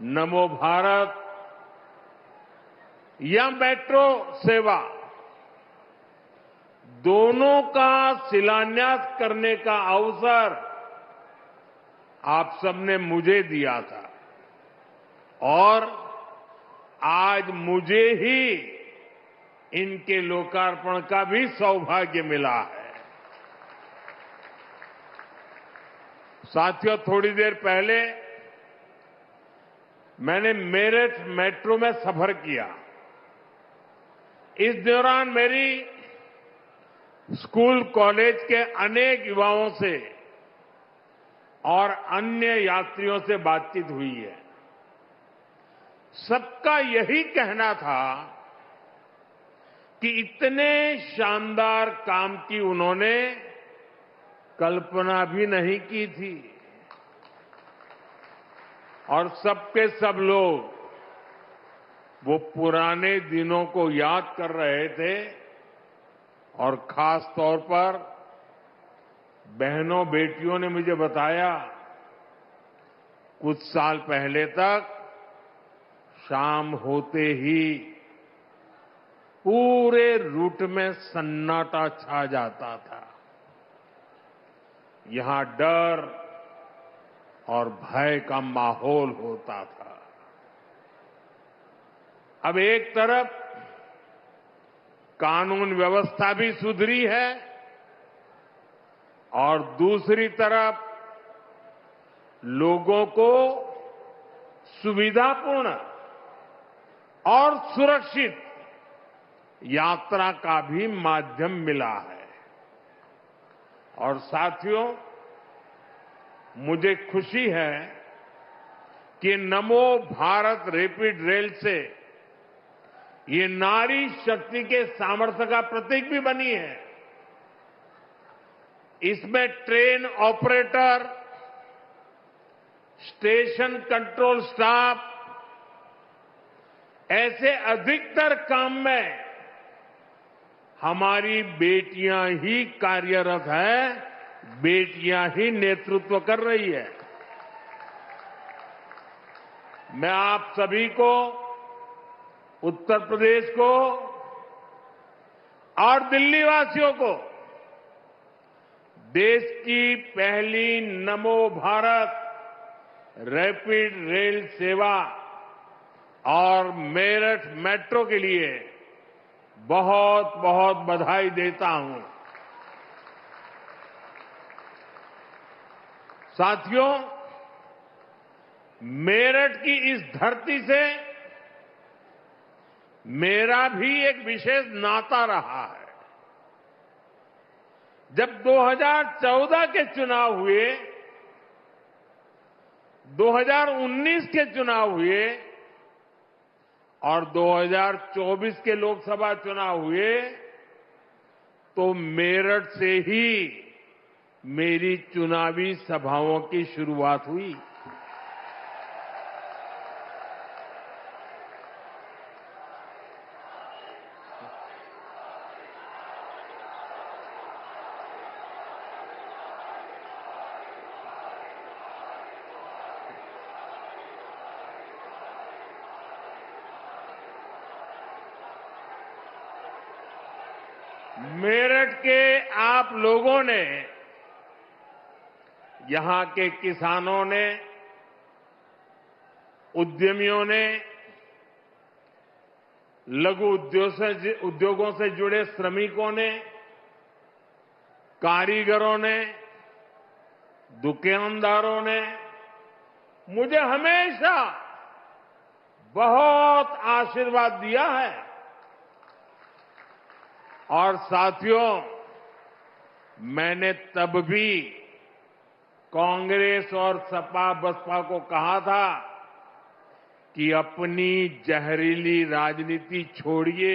नमो भारत या मेट्रो सेवा, दोनों का शिलान्यास करने का अवसर आप सबने मुझे दिया था और आज मुझे ही इनके लोकार्पण का भी सौभाग्य मिला है। साथियों, थोड़ी देर पहले मैंने मेरठ मेट्रो में सफर किया। इस दौरान मेरी स्कूल कॉलेज के अनेक युवाओं से और अन्य यात्रियों से बातचीत हुई है। सबका यही कहना था कि इतने शानदार काम की उन्होंने कल्पना भी नहीं की थी और सबके सब लोग वो पुराने दिनों को याद कर रहे थे और खास तौर पर बहनों बेटियों ने मुझे बताया, कुछ साल पहले तक शाम होते ही पूरे रूट में सन्नाटा छा जाता था। यहां डर और भय का माहौल होता था। अब एक तरफ कानून व्यवस्था भी सुधरी है और दूसरी तरफ लोगों को सुविधापूर्ण और सुरक्षित यात्रा का भी माध्यम मिला है। और साथियों, मुझे खुशी है कि नमो भारत रैपिड रेल से ये नारी शक्ति के सामर्थ्य का प्रतीक भी बनी है। इसमें train operator, station control staff, ऐसे अधिकतर काम में हमारी बेटियां ही कार्यरत हैं, बेटियां ही नेतृत्व कर रही है। मैं आप सभी को, उत्तर प्रदेश को और दिल्ली वासियों को देश की पहली नमो भारत रैपिड रेल सेवा और मेरठ मेट्रो के लिए बहुत बहुत बधाई देता हूं। साथियों, मेरठ की इस धरती से मेरा भी एक विशेष नाता रहा है। जब 2014 के चुनाव हुए, 2019 के चुनाव हुए और 2024 के लोकसभा चुनाव हुए, तो मेरठ से ही मेरी चुनावी सभाओं की शुरुआत हुई। मेरठ के आप लोगों ने, यहां के किसानों ने, उद्यमियों ने, लघु उद्योगों से जुड़े श्रमिकों ने, कारीगरों ने, दुकानदारों ने मुझे हमेशा बहुत आशीर्वाद दिया है। और साथियों, मैंने तब भी कांग्रेस और सपा बसपा को कहा था कि अपनी जहरीली राजनीति छोड़िए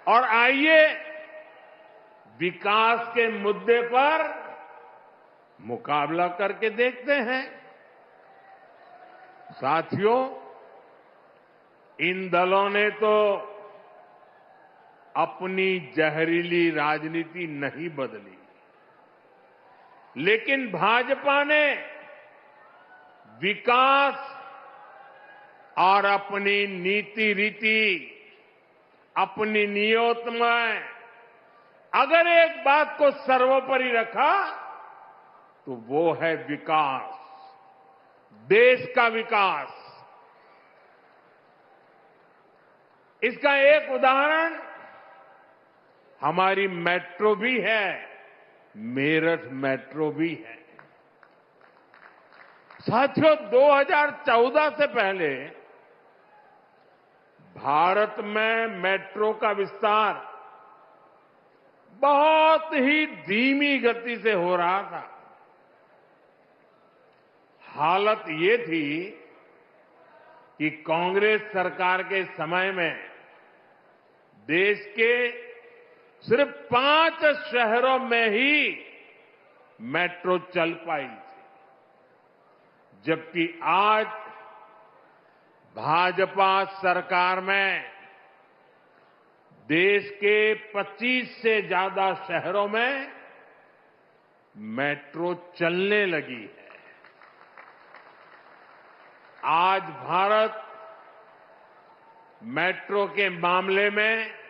और आइए विकास के मुद्दे पर मुकाबला करके देखते हैं। साथियों, इन दलों ने तो अपनी जहरीली राजनीति नहीं बदली, लेकिन भाजपा ने विकास और अपनी नीति रीति, अपनी नियत में अगर एक बात को सर्वोपरि रखा तो वो है विकास, देश का विकास। इसका एक उदाहरण हमारी मेट्रो भी है, मेरठ मेट्रो भी है। साथियों, 2014 से पहले भारत में मेट्रो का विस्तार बहुत ही धीमी गति से हो रहा था। हालत ये थी कि कांग्रेस सरकार के समय में देश के सिर्फ 5 शहरों में ही मेट्रो चल पाई थी, जबकि आज भाजपा सरकार में देश के 25 से ज्यादा शहरों में मेट्रो चलने लगी है। आज भारत मेट्रो के मामले में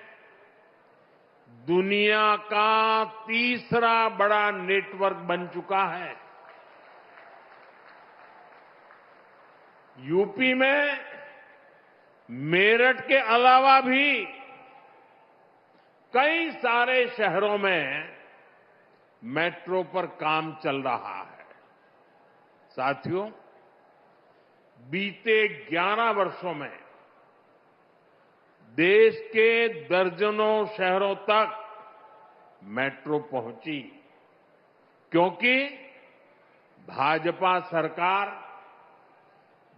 दुनिया का तीसरा बड़ा नेटवर्क बन चुका है। यूपी में मेरठ के अलावा भी कई सारे शहरों में मेट्रो पर काम चल रहा है। साथियों, बीते 11 वर्षों में देश के दर्जनों शहरों तक मेट्रो पहुंची, क्योंकि भाजपा सरकार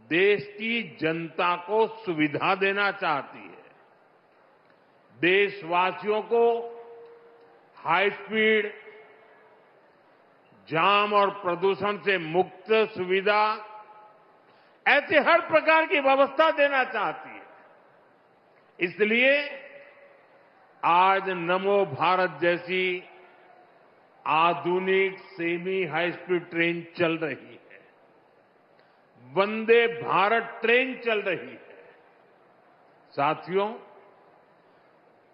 देश की जनता को सुविधा देना चाहती है। देशवासियों को हाई स्पीड, जाम और प्रदूषण से मुक्त सुविधा, ऐसे हर प्रकार की व्यवस्था देना चाहती है। इसलिए आज नमो भारत जैसी आधुनिक सेमी हाई स्पीड ट्रेन चल रही है, वंदे भारत ट्रेन चल रही है। साथियों,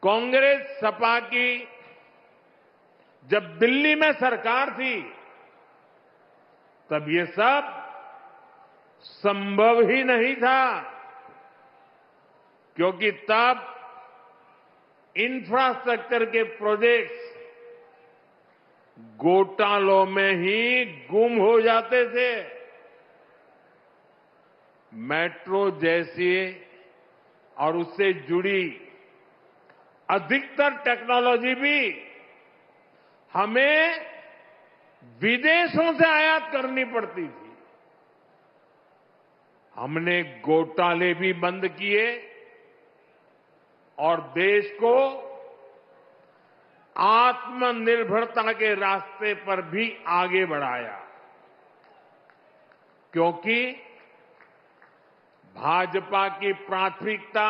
कांग्रेस सपा की जब दिल्ली में सरकार थी तब ये सब संभव ही नहीं था, क्योंकि तब इंफ्रास्ट्रक्चर के प्रोजेक्ट्स घोटालों में ही गुम हो जाते थे। मेट्रो जैसी और उससे जुड़ी अधिकतर टेक्नोलॉजी भी हमें विदेशों से आयात करनी पड़ती थी। हमने घोटाले भी बंद किए और देश को आत्मनिर्भरता के रास्ते पर भी आगे बढ़ाया, क्योंकि भाजपा की प्राथमिकता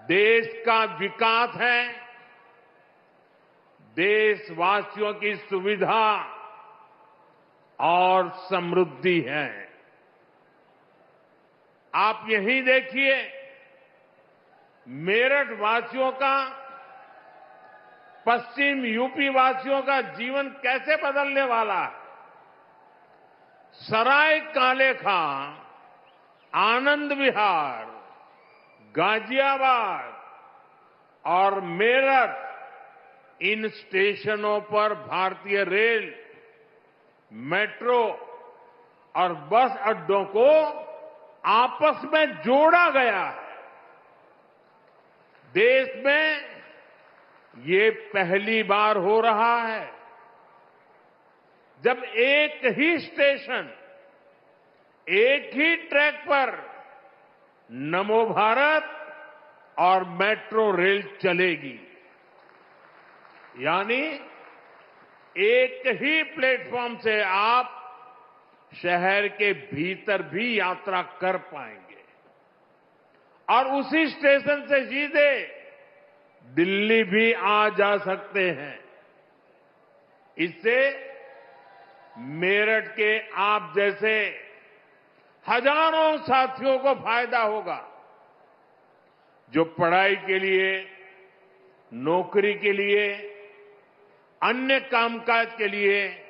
देश का विकास है, देशवासियों की सुविधा और समृद्धि है। आप यही देखिए, मेरठ वासियों का, पश्चिम यूपी वासियों का जीवन कैसे बदलने वाला है। सराय काले खां, आनंद विहार, गाजियाबाद और मेरठ, इन स्टेशनों पर भारतीय रेल, मेट्रो और बस अड्डों को आपस में जोड़ा गया है। देश में ये पहली बार हो रहा है जब एक ही स्टेशन, एक ही ट्रैक पर नमो भारत और मेट्रो रेल चलेगी। यानी एक ही प्लेटफॉर्म से आप शहर के भीतर भी यात्रा कर पाएंगे और उसी स्टेशन से सीधे दिल्ली भी आ जा सकते हैं। इससे मेरठ के आप जैसे हजारों साथियों को फायदा होगा, जो पढ़ाई के लिए, नौकरी के लिए, अन्य कामकाज के लिए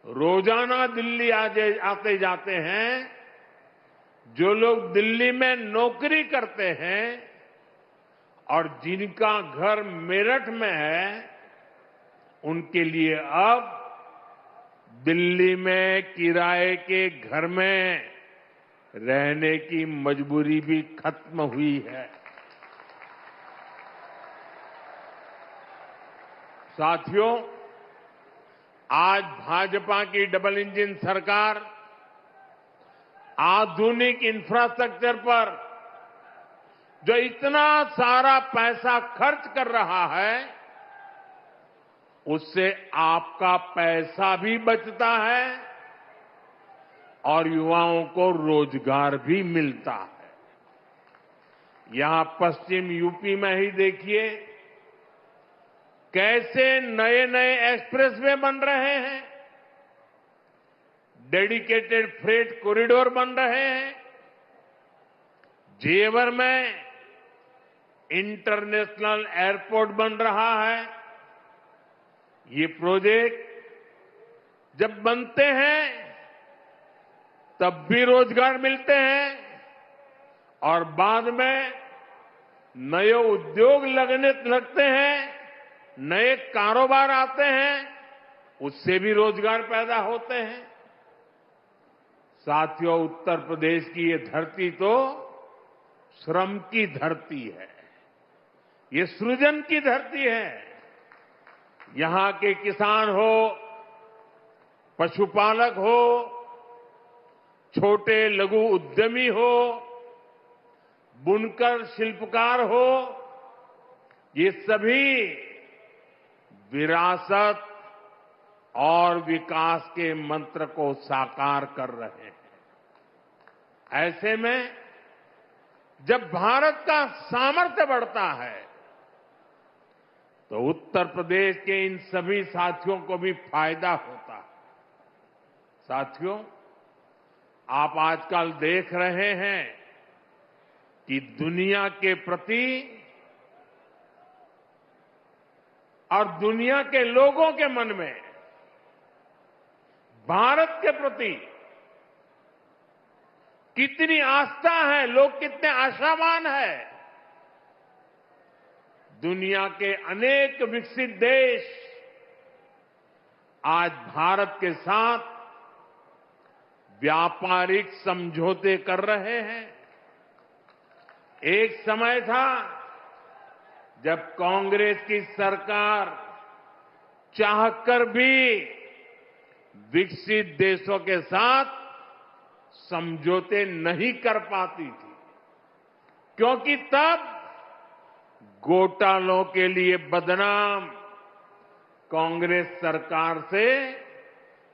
रोजाना दिल्ली आते जाते हैं। जो लोग दिल्ली में नौकरी करते हैं और जिनका घर मेरठ में है, उनके लिए अब दिल्ली में किराए के घर में रहने की मजबूरी भी खत्म हुई है। साथियों, आज भाजपा की डबल इंजन सरकार आधुनिक इंफ्रास्ट्रक्चर पर जो इतना सारा पैसा खर्च कर रहा है, उससे आपका पैसा भी बचता है और युवाओं को रोजगार भी मिलता है। यहां पश्चिम यूपी में ही देखिए कैसे नए नए एक्सप्रेसवे बन रहे हैं, डेडिकेटेड फ्रेट कॉरिडोर बन रहे हैं। जेवर में इंटरनेशनल एयरपोर्ट बन रहा है। ये प्रोजेक्ट जब बनते हैं तब भी रोजगार मिलते हैं और बाद में नए उद्योग लगते हैं, नए कारोबार आते हैं, उससे भी रोजगार पैदा होते हैं। साथियों, उत्तर प्रदेश की ये धरती तो श्रम की धरती है, ये सृजन की धरती है। यहां के किसान हो, पशुपालक हो, छोटे लघु उद्यमी हो, बुनकर शिल्पकार हो, ये सभी विरासत और विकास के मंत्र को साकार कर रहे हैं। ऐसे में जब भारत का सामर्थ्य बढ़ता है तो उत्तर प्रदेश के इन सभी साथियों को भी फायदा होता है। साथियों, आप आजकल देख रहे हैं कि दुनिया के प्रति और दुनिया के लोगों के मन में भारत के प्रति कितनी आस्था है, लोग कितने आशावान हैं। दुनिया के अनेक विकसित देश आज भारत के साथ व्यापारिक समझौते कर रहे हैं। एक समय था जब कांग्रेस की सरकार चाहकर भी विकसित देशों के साथ समझौते नहीं कर पाती थी, क्योंकि तब घोटालों के लिए बदनाम कांग्रेस सरकार से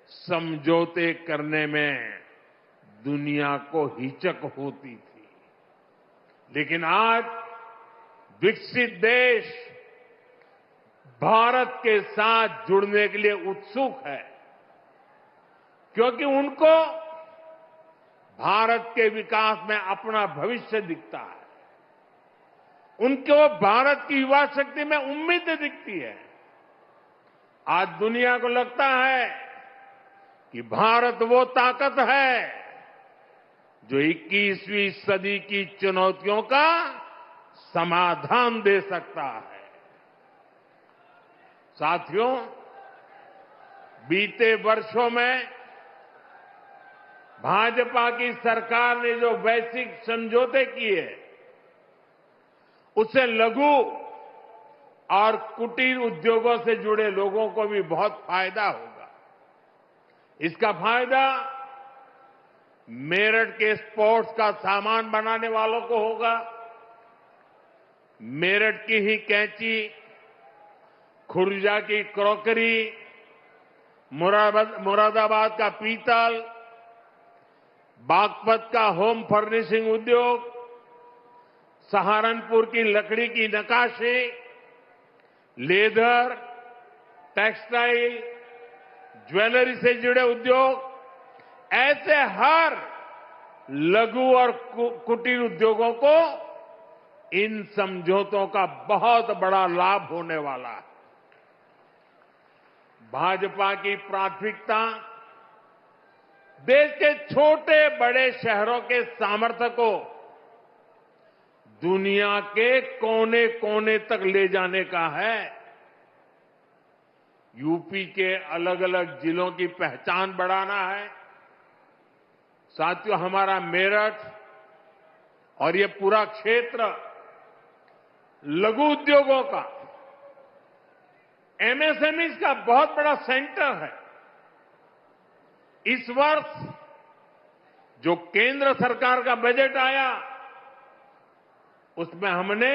समझौते करने में दुनिया को हिचक होती थी। लेकिन आज विकसित देश भारत के साथ जुड़ने के लिए उत्सुक है, क्योंकि उनको भारत के विकास में अपना भविष्य दिखता है। उनको भारत की युवा शक्ति में उम्मीद दिखती है। आज दुनिया को लगता है कि भारत वो ताकत है जो 21वीं सदी की चुनौतियों का समाधान दे सकता है। साथियों, बीते वर्षों में भाजपा की सरकार ने जो वैश्विक समझौते किए, उससे लघु और कुटीर उद्योगों से जुड़े लोगों को भी बहुत फायदा होगा। इसका फायदा मेरठ के स्पोर्ट्स का सामान बनाने वालों को होगा। मेरठ की ही कैंची, खुर्जा की क्रॉकरी, मुरादाबाद का पीतल, बागपत का होम फर्निशिंग उद्योग, सहारनपुर की लकड़ी की नक्काशी, लेदर, टेक्सटाइल, ज्वेलरी से जुड़े उद्योग, ऐसे हर लघु और कुटीर उद्योगों को इन समझौतों का बहुत बड़ा लाभ होने वाला है। भाजपा की प्राथमिकता देश के छोटे बड़े शहरों के सामर्थ्य को दुनिया के कोने कोने तक ले जाने का है। यूपी के अलग अलग जिलों की पहचान बढ़ाना है। साथियों, हमारा मेरठ और ये पूरा क्षेत्र लघु उद्योगों का, एमएसएमई का बहुत बड़ा सेंटर है। इस वर्ष जो केंद्र सरकार का बजट आया, उसमें हमने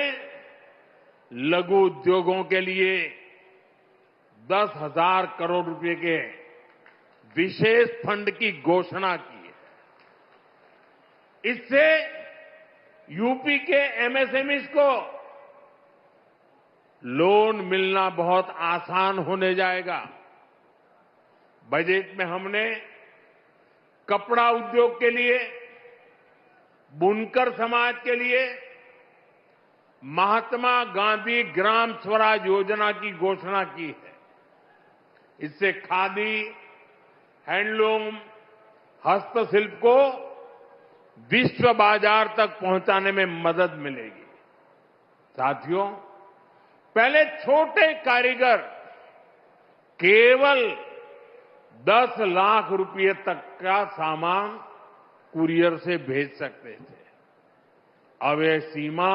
लघु उद्योगों के लिए 10,000 करोड़ रुपए के विशेष फंड की घोषणा की है। इससे यूपी के एमएसएमई को लोन मिलना बहुत आसान होने जाएगा। बजट में हमने कपड़ा उद्योग के लिए, बुनकर समाज के लिए महात्मा गांधी ग्राम स्वराज योजना की घोषणा की है। इससे खादी, हैंडलूम, हस्तशिल्प को विश्व बाजार तक पहुंचाने में मदद मिलेगी। साथियों, पहले छोटे कारीगर केवल 10 लाख रुपए तक का सामान कुरियर से भेज सकते थे। अब यह सीमा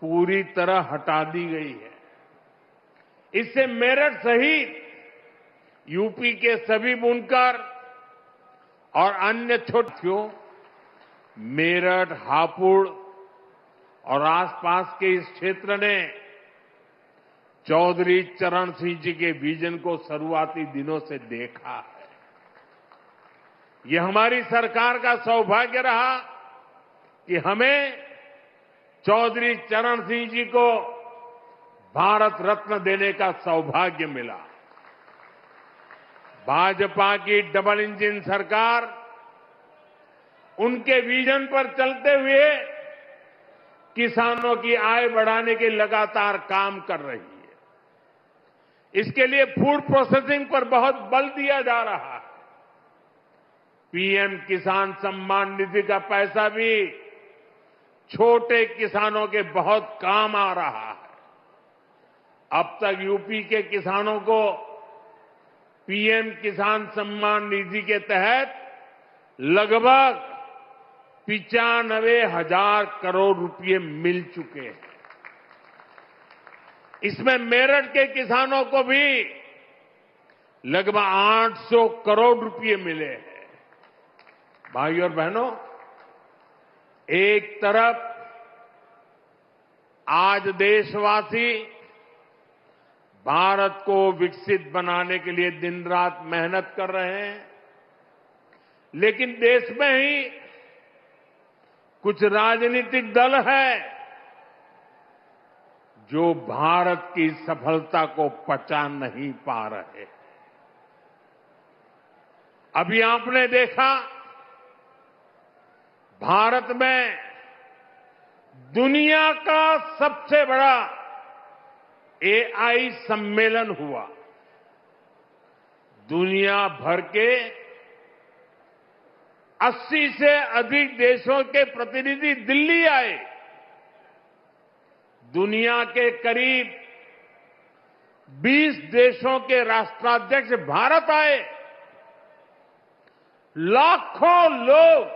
पूरी तरह हटा दी गई है। इससे मेरठ सहित यूपी के सभी बुनकर और अन्य छोटियों, मेरठ, हापुड़ और आसपास के इस क्षेत्र ने चौधरी चरण सिंह जी के विजन को शुरुआती दिनों से देखा है। यह हमारी सरकार का सौभाग्य रहा कि हमें चौधरी चरण सिंह जी को भारत रत्न देने का सौभाग्य मिला। भाजपा की डबल इंजन सरकार उनके विजन पर चलते हुए किसानों की आय बढ़ाने के लगातार काम कर रही है। इसके लिए फूड प्रोसेसिंग पर बहुत बल दिया जा रहा है। पीएम किसान सम्मान निधि का पैसा भी छोटे किसानों के बहुत काम आ रहा है। अब तक यूपी के किसानों को पीएम किसान सम्मान निधि के तहत लगभग 95,000 करोड़ रुपए मिल चुके हैं। इसमें मेरठ के किसानों को भी लगभग 800 करोड़ रुपए मिले हैं। भाइयों और बहनों, एक तरफ आज देशवासी भारत को विकसित बनाने के लिए दिन रात मेहनत कर रहे हैं, लेकिन देश में ही कुछ राजनीतिक दल है जो भारत की सफलता को पचा नहीं पा रहे। अभी आपने देखा, भारत में दुनिया का सबसे बड़ा एआई सम्मेलन हुआ। दुनिया भर के 80 से अधिक देशों के प्रतिनिधि दिल्ली आए। दुनिया के करीब 20 देशों के राष्ट्राध्यक्ष भारत आए। लाखों लोग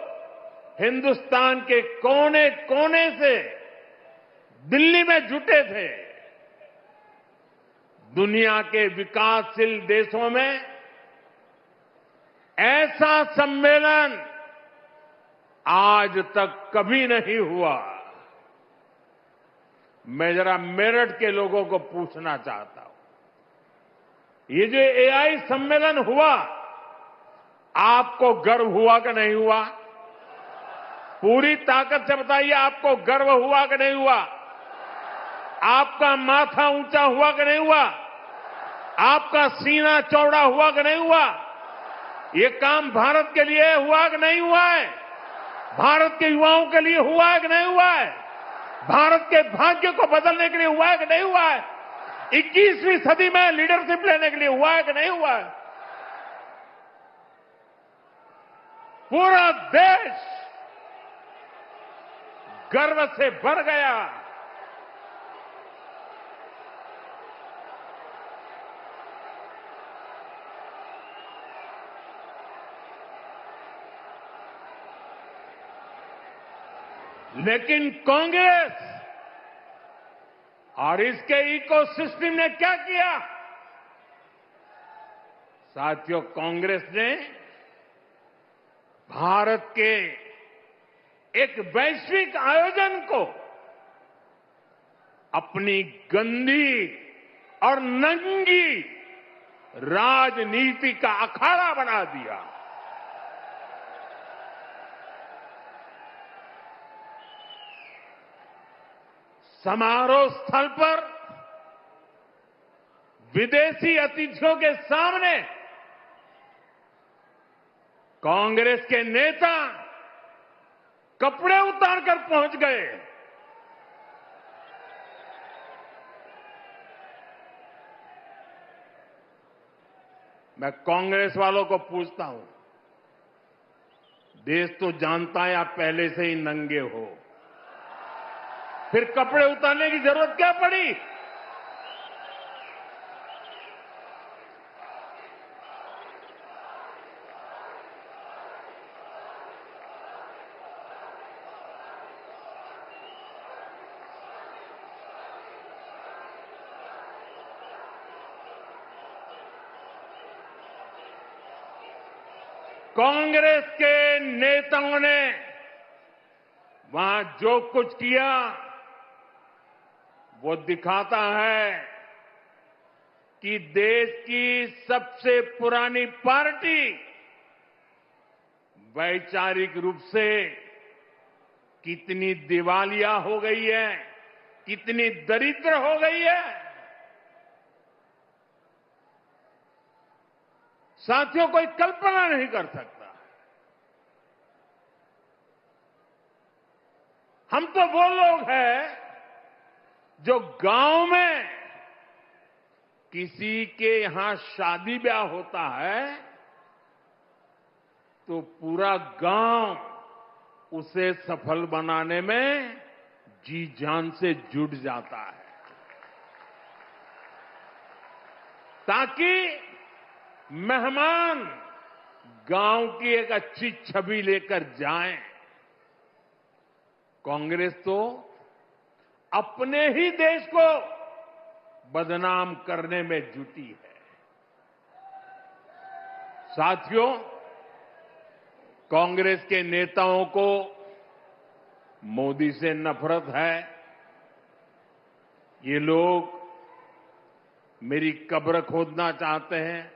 हिंदुस्तान के कोने कोने से दिल्ली में जुटे थे। दुनिया के विकासशील देशों में ऐसा सम्मेलन आज तक कभी नहीं हुआ। मैं जरा मेरठ के लोगों को पूछना चाहता हूं, ये जो एआई सम्मेलन हुआ, आपको गर्व हुआ कि नहीं हुआ? पूरी ताकत से बताइए, आपको गर्व हुआ कि नहीं हुआ? आपका माथा ऊंचा हुआ कि नहीं हुआ? आपका सीना चौड़ा हुआ कि नहीं हुआ? ये काम भारत के लिए हुआ कि नहीं हुआ है? भारत के युवाओं के लिए हुआ है कि नहीं हुआ है? भारत के भाग्य को बदलने के लिए हुआ है कि नहीं हुआ है? 21वीं सदी में लीडरशिप लेने के लिए हुआ है कि नहीं हुआ है? पूरा देश गर्व से भर गया। लेकिन कांग्रेस और इसके इकोसिस्टम ने क्या किया? साथियों, कांग्रेस ने भारत के एक वैश्विक आयोजन को अपनी गंदी और नंगी राजनीति का अखाड़ा बना दिया। समारोह स्थल पर विदेशी अतिथियों के सामने कांग्रेस के नेता कपड़े उतारकर पहुंच गए। मैं कांग्रेस वालों को पूछता हूं, देश तो जानता है आप पहले से ही नंगे हो, फिर कपड़े उतारने की जरूरत क्या पड़ी? कांग्रेस के नेताओं ने वहां जो कुछ किया वो दिखाता है कि देश की सबसे पुरानी पार्टी वैचारिक रूप से कितनी दिवालिया हो गई है, कितनी दरिद्र हो गई है। साथियों, कोई कल्पना नहीं कर सकता। हम तो वो लोग हैं जो गांव में किसी के यहां शादी ब्याह होता है तो पूरा गांव उसे सफल बनाने में जी जान से जुट जाता है, ताकि मेहमान गांव की एक अच्छी छवि लेकर जाएं। कांग्रेस तो अपने ही देश को बदनाम करने में जुटी है। साथियों, कांग्रेस के नेताओं को मोदी से नफरत है। ये लोग मेरी कब्र खोदना चाहते हैं,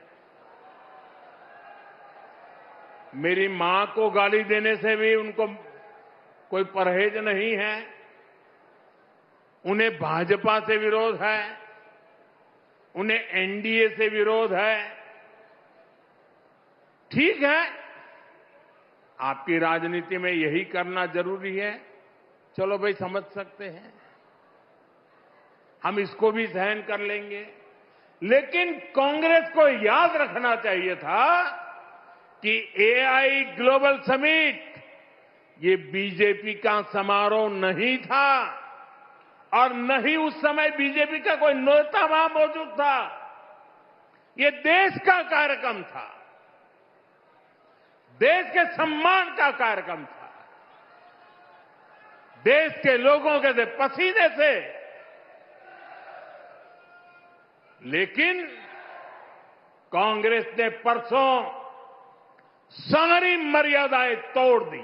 मेरी मां को गाली देने से भी उनको कोई परहेज नहीं है। उन्हें भाजपा से विरोध है, उन्हें एनडीए से विरोध है। ठीक है, आपकी राजनीति में यही करना जरूरी है, चलो भाई समझ सकते हैं, हम इसको भी सहन कर लेंगे। लेकिन कांग्रेस को याद रखना चाहिए था कि एआई ग्लोबल समिट ये बीजेपी का समारोह नहीं था और न ही उस समय बीजेपी का कोई नेता वहां मौजूद था। ये देश का कार्यक्रम था, देश के सम्मान का कार्यक्रम था, देश के लोगों के पसीने से। लेकिन कांग्रेस ने परसों सारी मर्यादाएं तोड़ दी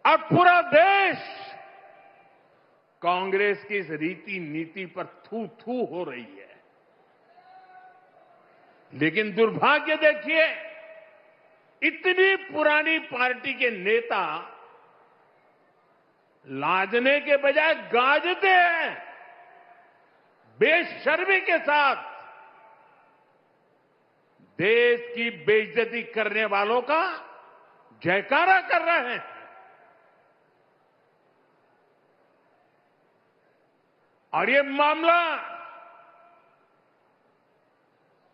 और पूरा देश कांग्रेस की इस रीति नीति पर थू थू हो रही है। लेकिन दुर्भाग्य देखिए, इतनी पुरानी पार्टी के नेता लाजने के बजाय गाजते हैं, बेशर्मी के साथ देश की बेइज्जती करने वालों का जयकारा कर रहे हैं। और ये मामला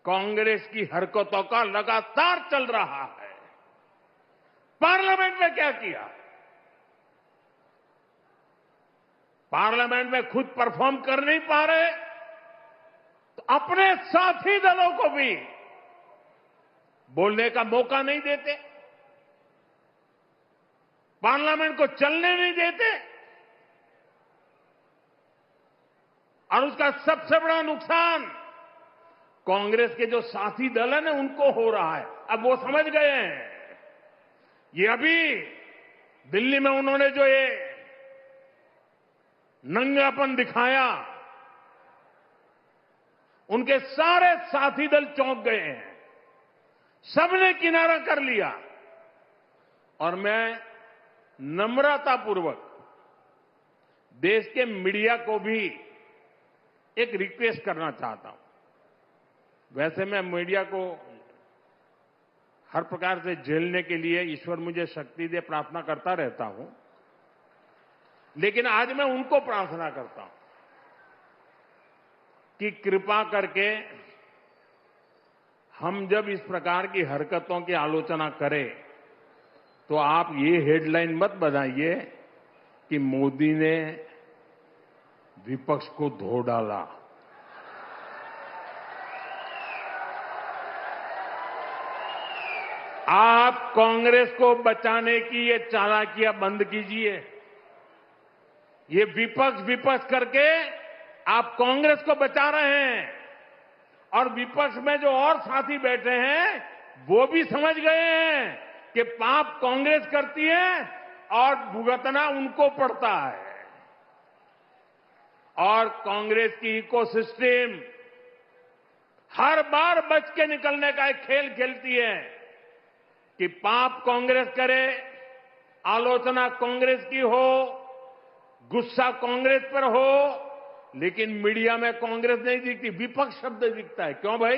कांग्रेस की हरकतों का लगातार चल रहा है। पार्लियामेंट में क्या किया? पार्लियामेंट में खुद परफॉर्म कर नहीं पा रहे तो अपने साथी दलों को भी बोलने का मौका नहीं देते, पार्लियामेंट को चलने नहीं देते। और उसका सबसे बड़ा नुकसान कांग्रेस के जो साथी दल है ना, उनको हो रहा है। अब वो समझ गए हैं। ये अभी दिल्ली में उन्होंने जो ये नंगापन दिखाया, उनके सारे साथी दल चौंक गए हैं, सबने किनारा कर लिया। और मैं नम्रतापूर्वक देश के मीडिया को भी एक रिक्वेस्ट करना चाहता हूं। वैसे मैं मीडिया को हर प्रकार से झेलने के लिए ईश्वर मुझे शक्ति दे प्रार्थना करता रहता हूं, लेकिन आज मैं उनको प्रार्थना करता हूं कि कृपा करके हम जब इस प्रकार की हरकतों की आलोचना करें तो आप ये हेडलाइन मत बनाइए कि मोदी ने विपक्ष को धो डाला। आप कांग्रेस को बचाने की ये चालाकियां बंद कीजिए। ये विपक्ष विपक्ष करके आप कांग्रेस को बचा रहे हैं, और विपक्ष में जो और साथी बैठे हैं वो भी समझ गए हैं कि पाप कांग्रेस करती है और भुगतना उनको पड़ता है। और कांग्रेस की इकोसिस्टम हर बार बच के निकलने का एक खेल खेलती है कि पाप कांग्रेस करे, आलोचना कांग्रेस की हो, गुस्सा कांग्रेस पर हो, लेकिन मीडिया में कांग्रेस नहीं दिखती, विपक्ष शब्द दिखता है। क्यों भाई?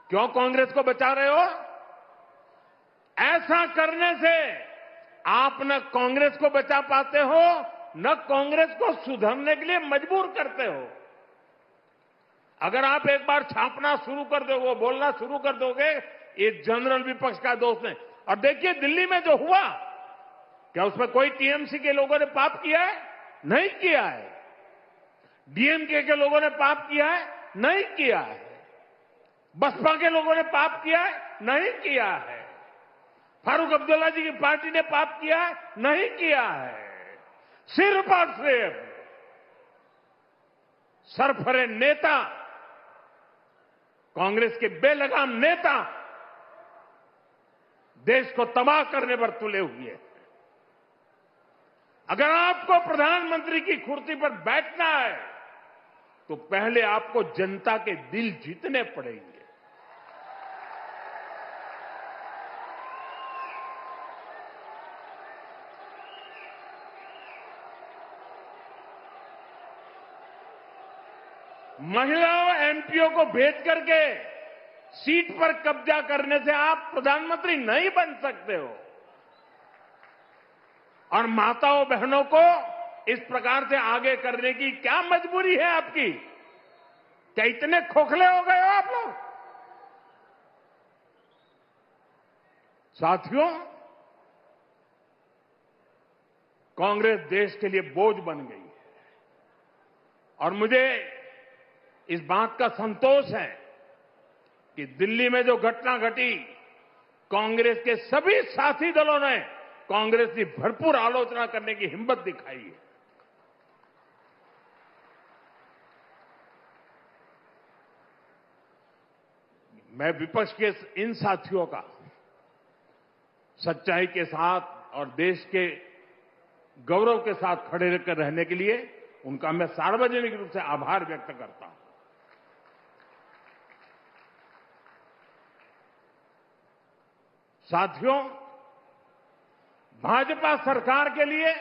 क्यों कांग्रेस को बचा रहे हो? ऐसा करने से आप न कांग्रेस को बचा पाते हो, न कांग्रेस को सुधरने के लिए मजबूर करते हो। अगर आप एक बार छापना शुरू कर दोगे, बोलना शुरू कर दोगे, ये जनरल विपक्ष का दोष है। और देखिए दिल्ली में जो हुआ, क्या उसमें कोई टीएमसी के लोगों ने पाप किया है? नहीं किया है। डीएमके के लोगों ने पाप किया है? नहीं किया है। बसपा के लोगों ने पाप किया है? नहीं किया है। फारूक अब्दुल्ला जी की पार्टी ने पाप किया है? नहीं किया है। सिर्फ और सिर्फ सरफरे नेता, कांग्रेस के बेलगाम नेता देश को तबाह करने पर तुले हुए हैं। अगर आपको प्रधानमंत्री की कुर्सी पर बैठना है तो पहले आपको जनता के दिल जीतने पड़ेंगे। महिलाओं एमपीओ को भेज करके सीट पर कब्जा करने से आप प्रधानमंत्री नहीं बन सकते हो। और माताओं बहनों को इस प्रकार से आगे करने की क्या मजबूरी है आपकी? क्या इतने खोखले हो गए हो आप लोग? साथियों, कांग्रेस देश के लिए बोझ बन गई है और मुझे इस बात का संतोष है कि दिल्ली में जो घटना घटी, कांग्रेस के सभी साथी दलों ने कांग्रेस की भरपूर आलोचना करने की हिम्मत दिखाई है। मैं विपक्ष के इन साथियों का सच्चाई के साथ और देश के गौरव के साथ खड़े रहकर रहने के लिए उनका मैं सार्वजनिक रूप से आभार व्यक्त करता हूं। साथियों, भाजपा सरकार के लिए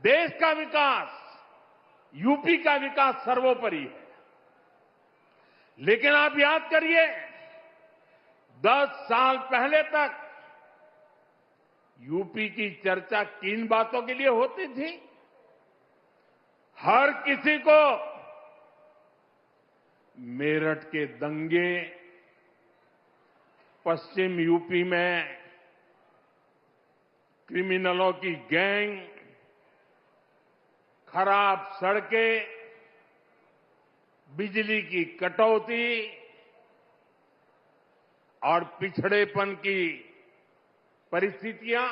देश का विकास यूपी का विकास सर्वोपरि है। लेकिन आप याद करिए, 10 साल पहले तक यूपी की चर्चा किन बातों के लिए होती थी? हर किसी को मेरठ के दंगे, पश्चिम यूपी में क्रिमिनलों की गैंग, खराब सड़कें, बिजली की कटौती और पिछड़ेपन की परिस्थितियां,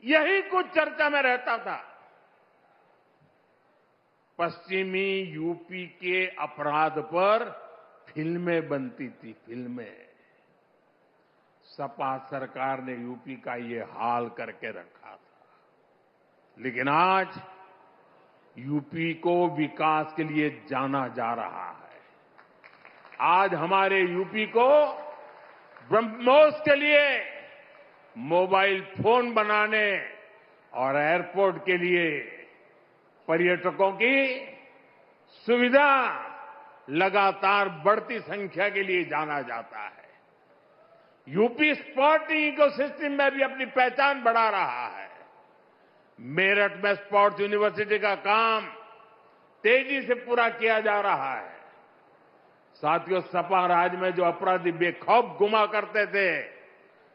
यही कुछ चर्चा में रहता था। पश्चिमी यूपी के अपराध पर फिल्में बनती थी, फिल्में। सपा सरकार ने यूपी का ये हाल करके रखा था। लेकिन आज यूपी को विकास के लिए जाना जा रहा है। आज हमारे यूपी को ब्रह्मोस के लिए मोबाइल फोन बनाने और एयरपोर्ट के लिए पर्यटकों की सुविधा लगातार बढ़ती संख्या के लिए जाना जाता है। यूपी स्पोर्टिंग इकोसिस्टम में भी अपनी पहचान बढ़ा रहा है। मेरठ में स्पोर्ट्स यूनिवर्सिटी का काम तेजी से पूरा किया जा रहा है। साथियों, सपा राज में जो अपराधी बेखौफ घुमा करते थे,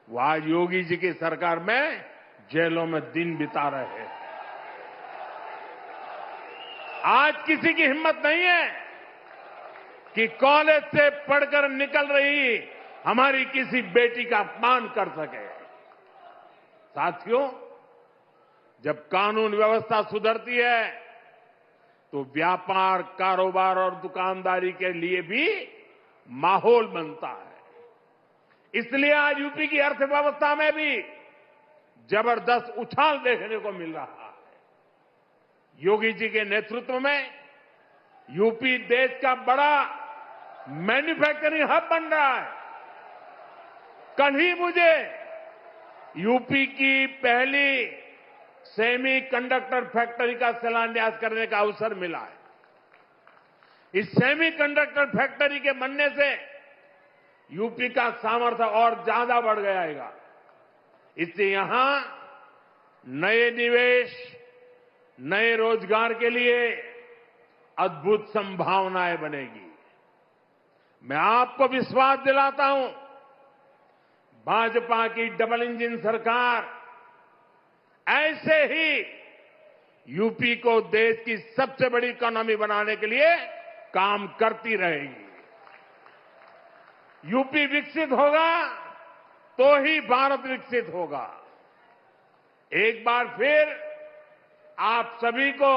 वो आज योगी जी की सरकार में जेलों में दिन बिता रहे हैं। आज किसी की हिम्मत नहीं है कि कॉलेज से पढ़कर निकल रही हमारी किसी बेटी का अपमान कर सके। साथियों, जब कानून व्यवस्था सुधरती है तो व्यापार, कारोबार और दुकानदारी के लिए भी माहौल बनता है। इसलिए आज यूपी की अर्थव्यवस्था में भी जबरदस्त उछाल देखने को मिल रहा है। योगी जी के नेतृत्व में यूपी देश का बड़ा मैन्युफैक्चरिंग हब बन रहा है। कल ही मुझे यूपी की पहली सेमी कंडक्टर फैक्ट्री का शिलान्यास करने का अवसर मिला है। इस सेमी कंडक्टर फैक्ट्री के बनने से यूपी का सामर्थ्य और ज्यादा बढ़ जाएगा। इससे यहां नए निवेश, नए रोजगार के लिए अद्भुत संभावनाएं बनेगी। मैं आपको विश्वास दिलाता हूं, भाजपा की डबल इंजन सरकार ऐसे ही यूपी को देश की सबसे बड़ी इकोनॉमी बनाने के लिए काम करती रहेगी। यूपी विकसित होगा तो ही भारत विकसित होगा। एक बार फिर आप सभी को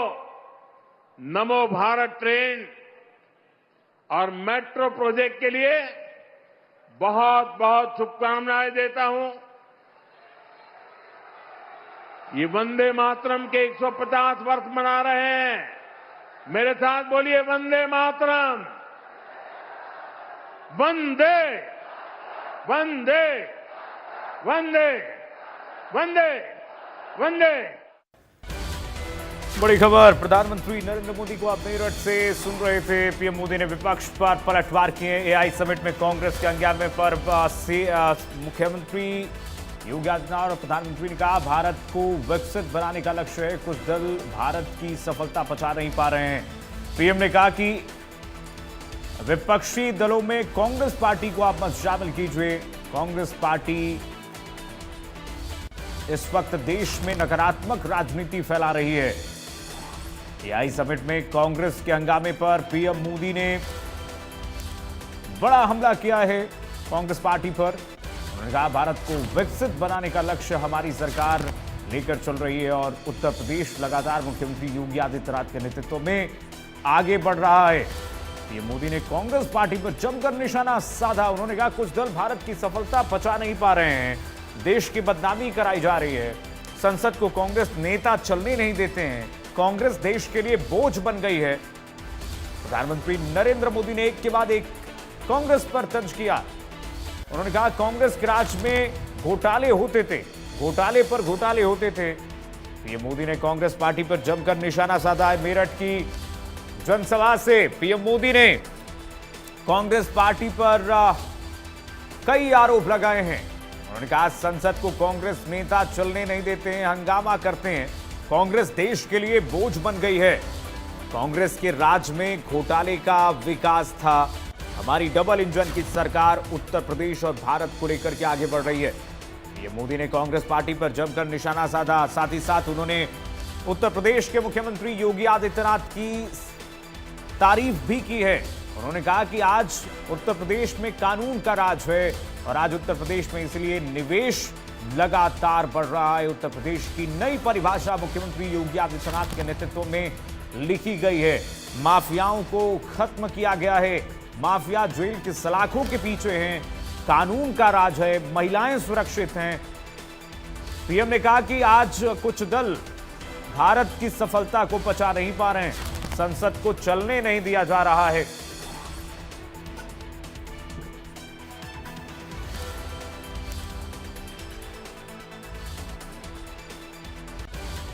नमो भारत ट्रेन और मेट्रो प्रोजेक्ट के लिए बहुत बहुत शुभकामनाएं देता हूं। ये वंदे मातरम के 150 वर्ष मना रहे हैं। मेरे साथ बोलिए, वंदे मातरम, वंदे वंदे वंदे वंदे वंदे। बड़ी खबर, प्रधानमंत्री नरेंद्र मोदी को आप मेरठ से सुन रहे थे। पीएम मोदी ने विपक्ष पर पलटवार किए। एआई समिट में कांग्रेस के हंगामे पर मुख्यमंत्री योगी आदित्यनाथ और प्रधानमंत्री ने कहा, भारत को विकसित बनाने का लक्ष्य है, कुछ दल भारत की सफलता पचा नहीं पा रहे हैं। पीएम ने कहा कि विपक्षी दलों में कांग्रेस पार्टी को आप मत शामिल कीजिए। कांग्रेस पार्टी इस वक्त देश में नकारात्मक राजनीति फैला रही है। एआई समिट में कांग्रेस के हंगामे पर पीएम मोदी ने बड़ा हमला किया है कांग्रेस पार्टी पर। उन्होंने कहा, भारत को विकसित बनाने का लक्ष्य हमारी सरकार लेकर चल रही है और उत्तर प्रदेश लगातार मुख्यमंत्री योगी आदित्यनाथ के नेतृत्व में आगे बढ़ रहा है। पीएम मोदी ने कांग्रेस पार्टी पर जमकर निशाना साधा। उन्होंने कहा, कुछ दल भारत की सफलता पचा नहीं पा रहे हैं, देश की बदनामी कराई जा रही है, संसद को कांग्रेस नेता चलने नहीं देते हैं, कांग्रेस देश के लिए बोझ बन गई है। प्रधानमंत्री नरेंद्र मोदी ने एक के बाद एक कांग्रेस पर तंज किया। उन्होंने कहा, कांग्रेस के राज में घोटाले होते थे, घोटाले पर घोटाले होते थे, पीएम मोदी ने कांग्रेस पार्टी पर जमकर निशाना साधा है। मेरठ की जनसभा से पीएम मोदी ने कांग्रेस पार्टी पर कई आरोप लगाए हैं। उन्होंने कहा संसद को कांग्रेस नेता चलने नहीं देते हैं, हंगामा करते हैं, कांग्रेस देश के लिए बोझ बन गई है। कांग्रेस के राज में घोटाले का विकास था। हमारी डबल इंजन की सरकार उत्तर प्रदेश और भारत को लेकर के आगे बढ़ रही है। पीएम मोदी ने कांग्रेस पार्टी पर जमकर निशाना साधा। साथ ही साथ उन्होंने उत्तर प्रदेश के मुख्यमंत्री योगी आदित्यनाथ की तारीफ भी की है। उन्होंने कहा कि आज उत्तर प्रदेश में कानून का राज है और आज उत्तर प्रदेश में इसलिए निवेश लगातार बढ़ रहा है। उत्तर प्रदेश की नई परिभाषा मुख्यमंत्री योगी आदित्यनाथ के नेतृत्व में लिखी गई है। माफियाओं को खत्म किया गया है, माफिया जेल की सलाखों के पीछे हैं, कानून का राज है, महिलाएं सुरक्षित हैं। पीएम ने कहा कि आज कुछ दल भारत की सफलता को पचा नहीं पा रहे हैं, संसद को चलने नहीं दिया जा रहा है।